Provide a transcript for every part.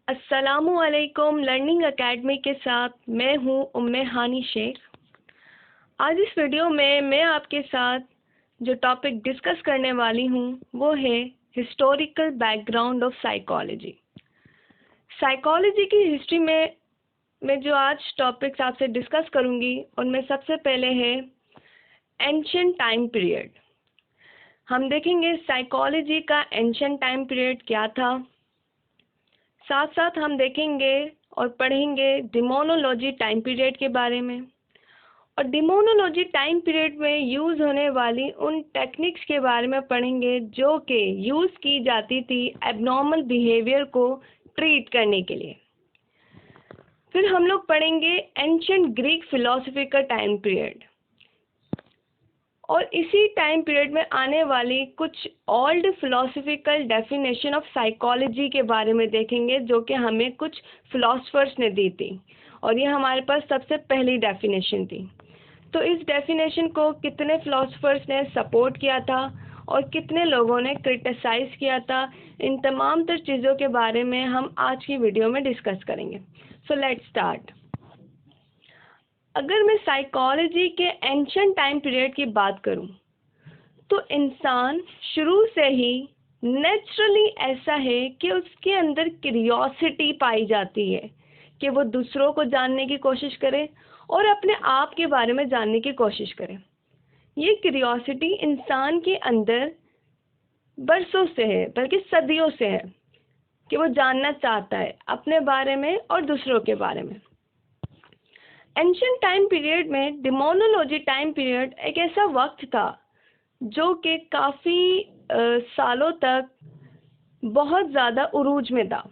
अस्सलामुअलैकुम। Learning academy के साथ मैं हूँ उम्मे हानी शेख। आज इस वीडियो में मैं आपके साथ जो टॉपिक डिस्कस करने वाली हूँ वो है historical background of psychology. Psychology की हिस्ट्री में मैं जो आज टॉपिक्स आपसे डिस्कस करूँगी उनमें सबसे पहले है एंशिएंट टाइम पीरियड। हम देखेंगे साइकोलॉजी का एंशिएंट टाइम पीरियड क्या था। साथ साथ हम देखेंगे और पढ़ेंगे डिमोनोलॉजी टाइम पीरियड के बारे में, और डिमोनोलॉजी टाइम पीरियड में यूज़ होने वाली उन टेक्निक्स के बारे में पढ़ेंगे जो कि यूज़ की जाती थी एबनॉर्मल बिहेवियर को ट्रीट करने के लिए। फिर हम लोग पढ़ेंगे एंशिएंट ग्रीक फिलॉसफी का टाइम पीरियड, और इसी टाइम पीरियड में आने वाली कुछ old philosophical definition of psychology के बारे में देखेंगे जो कि हमें कुछ फिलोसफर्स ने दी थी, और ये हमारे पास सबसे पहली डेफिनेशन थी। तो इस डेफिनेशन को कितने फिलोसफर्स ने सपोर्ट किया था और कितने लोगों ने क्रिटिसाइज़ किया था, इन तमाम तर चीज़ों के बारे में हम आज की वीडियो में डिस्कस करेंगे। So let's start. अगर मैं साइकोलॉजी के एंशिएंट टाइम पीरियड की बात करूं तो इंसान शुरू से ही नेचुरली ऐसा है कि उसके अंदर क्यूरियोसिटी पाई जाती है कि वो दूसरों को जानने की कोशिश करे और अपने आप के बारे में जानने की कोशिश करे। ये क्यूरियोसिटी इंसान के अंदर बरसों से है, बल्कि सदियों से है, कि वो जानना चाहता है अपने बारे में और दूसरों के बारे में। एंशिएंट टाइम पीरियड में डिमोनोलॉजी टाइम पीरियड एक ऐसा वक्त था जो कि काफ़ी सालों तक बहुत ज़्यादा उरूज में था।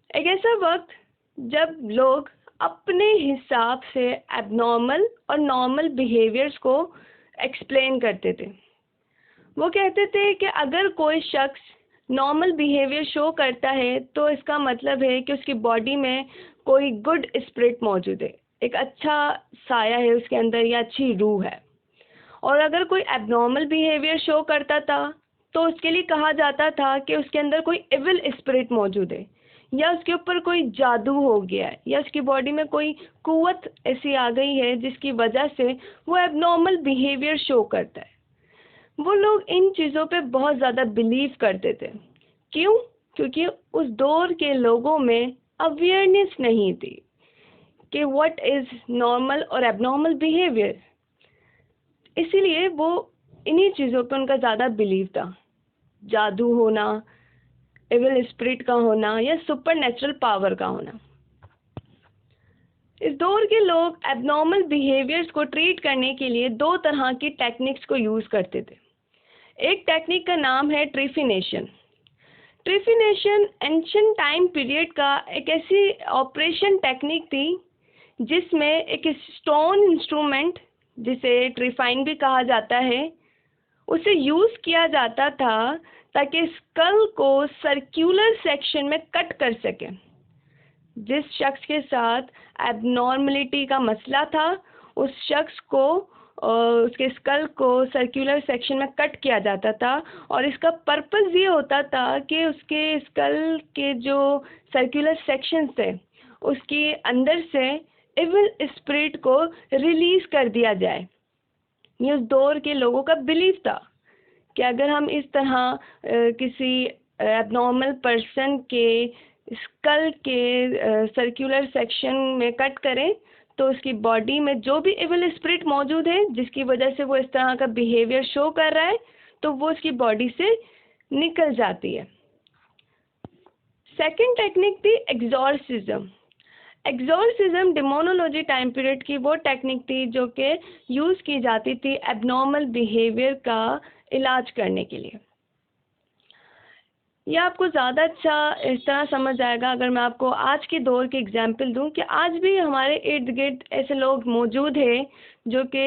एक ऐसा वक्त जब लोग अपने हिसाब से एबनॉर्मल और नॉर्मल बिहेवियर्स को एक्सप्लेन करते थे। वो कहते थे कि अगर कोई शख्स नॉर्मल बिहेवियर शो करता है तो इसका मतलब है कि उसकी बॉडी में कोई गुड स्पिरिट मौजूद है, एक अच्छा साया है उसके अंदर या अच्छी रूह है। और अगर कोई एबनॉर्मल बिहेवियर शो करता था तो उसके लिए कहा जाता था कि उसके अंदर कोई इविल स्पिरिट मौजूद है, या उसके ऊपर कोई जादू हो गया है, या उसकी बॉडी में कोई कुव्वत ऐसी आ गई है जिसकी वजह से वो एबनॉर्मल बिहेवियर शो करता है। वो लोग इन चीज़ों पे बहुत ज़्यादा बिलीव करते थे। क्यों? क्योंकि उस दौर के लोगों में अवेयरनेस नहीं थी कि व्हाट इज़ नॉर्मल और एबनॉर्मल बिहेवियर। इसीलिए वो इन्हीं चीज़ों पे उनका ज़्यादा बिलीव था, जादू होना, एविल स्पिरिट का होना या सुपर नेचुरल पावर का होना। इस दौर के लोग एबनॉर्मल बिहेवियर्स को ट्रीट करने के लिए दो तरह की टेक्निक्स को यूज़ करते थे। एक टेक्निक का नाम है ट्रिफिनेशन। ट्रिफिनेशन एंशिएंट टाइम पीरियड का एक ऐसी ऑपरेशन टेक्निक थी जिसमें एक स्टोन इंस्ट्रूमेंट, जिसे ट्रिफाइन भी कहा जाता है, उसे यूज़ किया जाता था ताकि स्कल को सर्कुलर सेक्शन में कट कर सके। जिस शख्स के साथ एबनॉर्मलिटी का मसला था उस शख्स को उसके स्कल को सर्कुलर सेक्शन में कट किया जाता था, और इसका पर्पस ये होता था कि उसके स्कल के जो सर्कुलर सेक्शन थे उसके अंदर से इविल स्पिरिट को रिलीज़ कर दिया जाए। ये उस दौर के लोगों का बिलीफ था कि अगर हम इस तरह किसी एबनॉर्मल पर्सन के स्कल के सर्कुलर सेक्शन में कट करें तो उसकी बॉडी में जो भी इविल स्पिरिट मौजूद है जिसकी वजह से वो इस तरह का बिहेवियर शो कर रहा है तो वो उसकी बॉडी से निकल जाती है। सेकंड टेक्निक थी एक्सॉर्सिज्म। एक्सॉर्सिज्म डिमोनोलॉजी टाइम पीरियड की वो टेक्निक थी जो कि यूज़ की जाती थी एबनॉर्मल बिहेवियर का इलाज करने के लिए। यह आपको ज़्यादा अच्छा इस तरह समझ आएगा अगर मैं आपको आज के दौर की एग्जांपल दूं कि आज भी हमारे इर्द गिर्द ऐसे लोग मौजूद हैं जो कि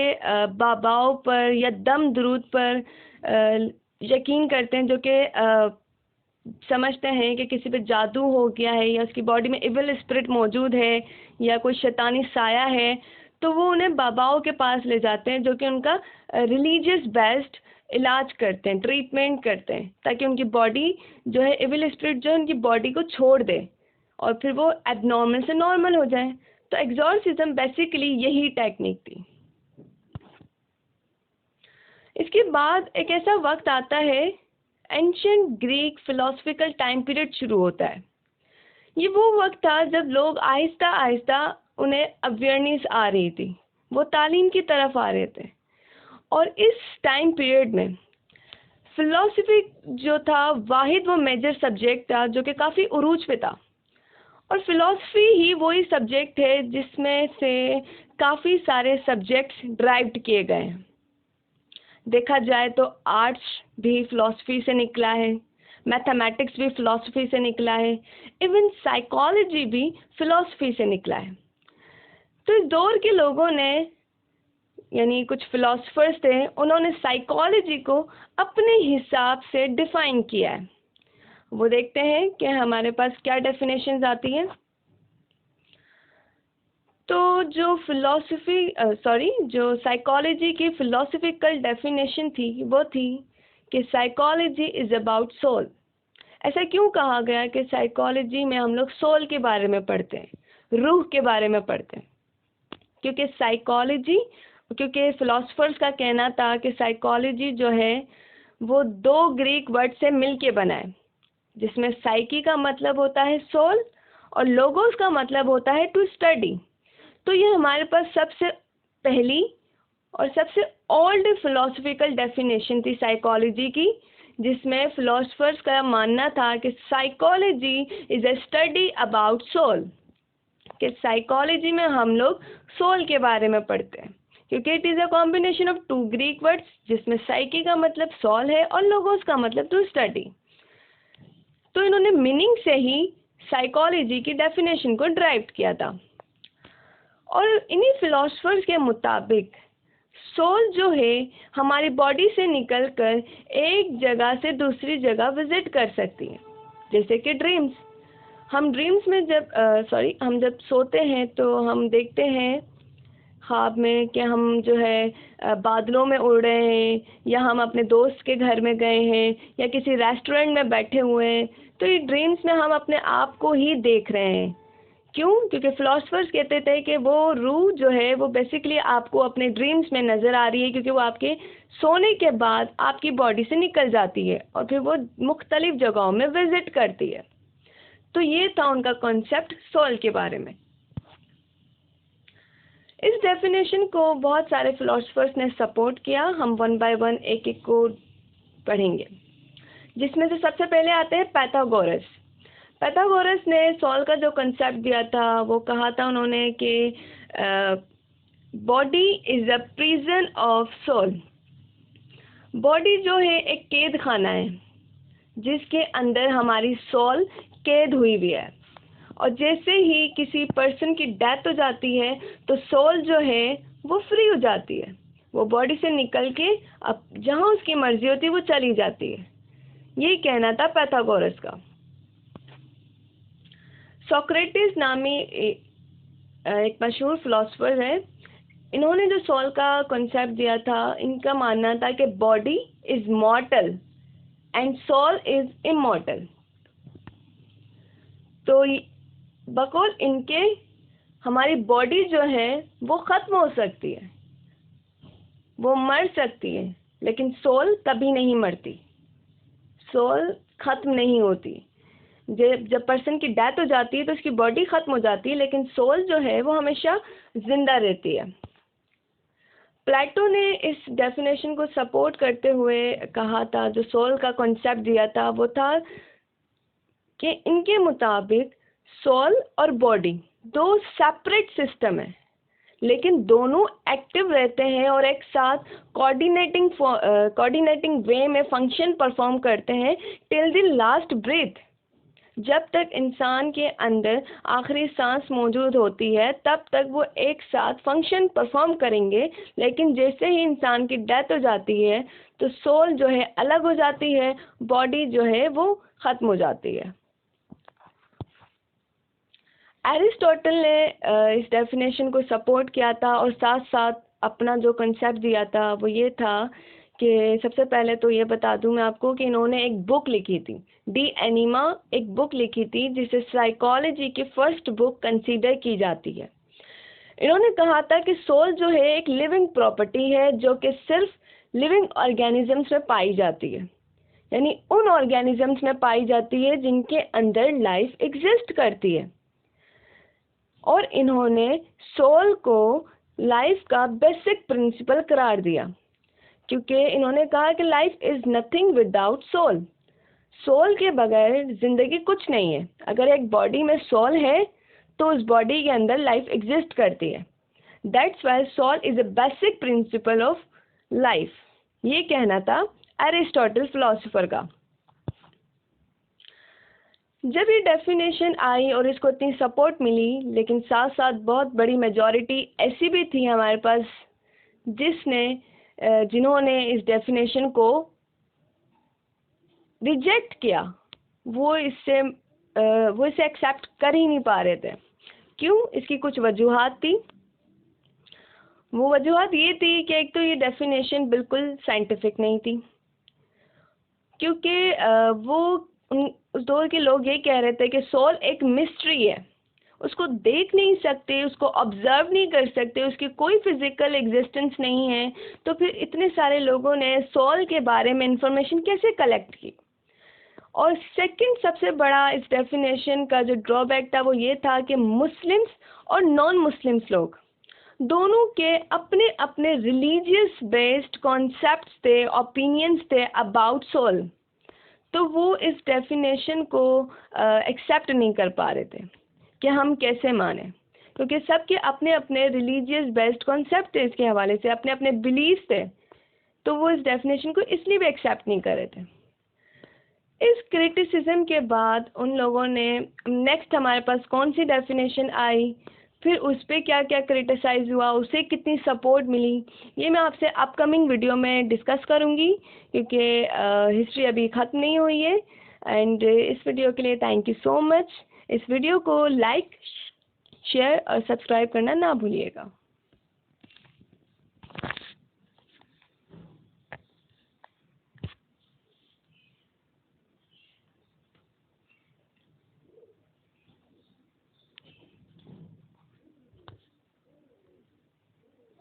बाबाओं पर या दम दुरूद पर यकीन करते हैं, जो कि समझते हैं कि किसी पे जादू हो गया है या उसकी बॉडी में इविल स्पिरिट मौजूद है या कोई शैतानी साया है, तो वो उन्हें बाबाओं के पास ले जाते हैं जो कि उनका रिलीजियस बेस्ड इलाज करते हैं, ट्रीटमेंट करते हैं, ताकि उनकी बॉडी जो है इविल स्पिरिट जो है उनकी बॉडी को छोड़ दे, और फिर वो एबनॉर्मल से नॉर्मल हो जाए। तो एग्जॉर्सिज्म बेसिकली यही टेक्निक थी। इसके बाद एक ऐसा वक्त आता है, ancient Greek philosophical time period शुरू होता है। ये वो वक्त था जब लोग आहिस्ता आहिस्ता उन्हें अवेयरनेस आ रही थी, वो तालीम की तरफ आ रहे थे। और इस टाइम पीरियड में फिलॉसफी जो था वाहिद वो मेजर सब्जेक्ट था जो कि काफ़ी उरूज पे था। और फिलॉसफी ही वही सब्जेक्ट है जिसमें से काफ़ी सारे सब्जेक्ट्स ड्राइव्ड किए गए हैं। देखा जाए तो आर्ट्स भी फिलॉसफी से निकला है, मैथमेटिक्स भी फिलॉसफी से निकला है, इवन साइकोलॉजी भी फिलॉसफी से निकला है। तो इस दौर के लोगों ने, यानी कुछ फिलोसफर्स थे, उन्होंने साइकोलॉजी को अपने हिसाब से डिफाइन किया है। वो देखते हैं कि हमारे पास क्या डेफिनेशंस आती हैं। तो जो जो साइकोलॉजी की फिलोसफिकल डेफिनेशन थी वो थी कि साइकोलॉजी इज़ अबाउट सोल। ऐसा क्यों कहा गया कि साइकोलॉजी में हम लोग सोल के बारे में पढ़ते हैं, रूह के बारे में पढ़ते हैं? क्योंकि फिलोसफर्स का कहना था कि साइकोलॉजी जो है वो दो ग्रीक वर्ड से मिल के बना है, जिसमें साइकी का मतलब होता है सोल और लोगोस का मतलब होता है टू स्टडी। तो ये हमारे पास सबसे पहली और सबसे ओल्ड फिलोसफिकल डेफिनेशन थी साइकोलॉजी की, जिसमें फिलोसफर्स का मानना था कि psychology is a study about soul, कि साइकोलॉजी में हम लोग सोल के बारे में पढ़ते हैं, क्योंकि it is a combination of two Greek words, जिसमें साइकी का मतलब सोल है और लोगोस का मतलब टू स्टडी। तो इन्होंने मीनिंग से ही साइकोलॉजी की डेफिनेशन को ड्राइव किया था। और इन्हीं फिलोसफर्स के मुताबिक सोल जो है हमारी बॉडी से निकलकर एक जगह से दूसरी जगह विजिट कर सकती है, जैसे कि ड्रीम्स। हम ड्रीम्स में हम जब सोते हैं तो हम देखते हैं ख्वाब में कि हम जो है बादलों में उड़ रहे हैं, या हम अपने दोस्त के घर में गए हैं, या किसी रेस्टोरेंट में बैठे हुए हैं। तो ये ड्रीम्स में हम अपने आप को ही देख रहे हैं। क्यों? क्योंकि फिलोसफर्स कहते थे कि वो रूह जो है वो बेसिकली आपको अपने ड्रीम्स में नज़र आ रही है, क्योंकि वो आपके सोने के बाद आपकी बॉडी से निकल जाती है और फिर वो मुख्तलिफ जगहों में विजिट करती है। तो ये था उनका कॉन्सेप्ट सोल के बारे में। इस डेफिनेशन को बहुत सारे फिलोसफर्स ने सपोर्ट किया। हम वन बाय वन एक एक को पढ़ेंगे, जिसमें से सबसे पहले आते हैं पैथागोरस। पैथागोरस ने सोल का जो कंसेप्ट दिया था वो कहा था उन्होंने कि body is a prison of soul. Body जो है एक कैद खाना है जिसके अंदर हमारी सोल कैद हुई हुई है, और जैसे ही किसी पर्सन की डेथ हो जाती है तो सोल जो है वो फ्री हो जाती है, वो बॉडी से निकल के अब जहाँ उसकी मर्जी होती है वो चली जाती है। यही कहना था पैथागोरस का। सोक्रेटिस नामी एक मशहूर फिलोसफर है, इन्होंने जो सोल का कॉन्सेप्ट दिया था, इनका मानना था कि body is mortal and soul is immortal. तो बकौल इनके हमारी बॉडी जो है वो ख़त्म हो सकती है, वो मर सकती है, लेकिन सोल कभी नहीं मरती, सोल ख़त्म नहीं होती। जब पर्सन की डेथ हो जाती है तो उसकी बॉडी ख़त्म हो जाती है, लेकिन सोल जो है वो हमेशा ज़िंदा रहती है। प्लेटो ने इस डेफिनेशन को सपोर्ट करते हुए कहा था, जो सोल का कॉन्सेप्ट दिया था वो था कि इनके मुताबिक सोल और बॉडी दो सेपरेट सिस्टम है, लेकिन दोनों एक्टिव रहते हैं और एक साथ कोऑर्डिनेटिंग वे में फंक्शन परफॉर्म करते हैं टिल द लास्ट ब्रीथ। जब तक इंसान के अंदर आखिरी सांस मौजूद होती है तब तक वो एक साथ फंक्शन परफॉर्म करेंगे, लेकिन जैसे ही इंसान की डेथ हो जाती है तो सोल जो है अलग हो जाती है, बॉडी जो है वो ख़त्म हो जाती है। एरिस्टोटल ने इस डेफिनेशन को सपोर्ट किया था और साथ साथ अपना जो कंसेप्ट दिया था वो ये था कि सबसे पहले तो ये बता दूं मैं आपको कि इन्होंने एक बुक लिखी थी, डी एनिमा एक बुक लिखी थी जिसे साइकोलॉजी की फर्स्ट बुक कंसीडर की जाती है। इन्होंने कहा था कि सोल जो है एक लिविंग प्रॉपर्टी है जो कि सिर्फ लिविंग ऑर्गेनिजम्स में पाई जाती है, यानी उन ऑर्गेनिजम्स में पाई जाती है जिनके अंदर लाइफ एग्जिस्ट करती है। और इन्होंने सोल को लाइफ का बेसिक प्रिंसिपल करार दिया, क्योंकि इन्होंने कहा कि life is nothing without soul. Soul के बगैर जिंदगी कुछ नहीं है। अगर एक बॉडी में सोल है तो उस बॉडी के अंदर लाइफ एग्जिस्ट करती है। That's why soul is a basic principle of life. ये कहना था एरिस्टोटल फिलोसोफर का। जब ये डेफिनेशन आई और इसको इतनी सपोर्ट मिली, लेकिन साथ साथ बहुत बड़ी मेजॉरिटी ऐसी भी थी हमारे पास जिन्होंने इस डेफिनेशन को रिजेक्ट किया। वो इसे एक्सेप्ट कर ही नहीं पा रहे थे। क्यों? इसकी कुछ वजूहात थी। वो वजूहात ये थी कि एक तो ये डेफिनेशन बिल्कुल साइंटिफिक नहीं थी, क्योंकि उस दौर के लोग ये कह रहे थे कि सोल एक मिस्ट्री है, उसको देख नहीं सकते, उसको ऑब्जर्व नहीं कर सकते, उसकी कोई फिजिकल एग्जिस्टेंस नहीं है। तो फिर इतने सारे लोगों ने सोल के बारे में इंफॉर्मेशन कैसे कलेक्ट की? और सेकंड सबसे बड़ा इस डेफिनेशन का जो ड्रॉबैक था वो ये था कि मुस्लिम्स और नॉन मुस्लिम्स लोग दोनों के अपने अपने रिलीजियस बेस्ड कॉन्सेप्ट्स थे, ओपिनियंस थे अबाउट सोल। तो वो इस डेफिनेशन को एक्सेप्ट नहीं कर पा रहे थे कि हम कैसे माने, क्योंकि सबके अपने अपने रिलीजियस बेस्ड कॉन्सेप्ट थे, इसके हवाले से अपने अपने बिलीफ थे। तो वो इस डेफिनेशन को इसलिए भी एक्सेप्ट नहीं कर रहे थे। इस क्रिटिसिज्म के बाद उन लोगों ने नेक्स्ट हमारे पास कौन सी डेफिनेशन आई, फिर उस पर क्या क्या क्रिटिसाइज हुआ, उसे कितनी सपोर्ट मिली, ये मैं आपसे अपकमिंग वीडियो में डिस्कस करूँगी, क्योंकि हिस्ट्री अभी ख़त्म नहीं हुई है। एंड इस वीडियो के लिए थैंक यू सो मच। इस वीडियो को लाइक, शेयर और सब्सक्राइब करना ना भूलिएगा।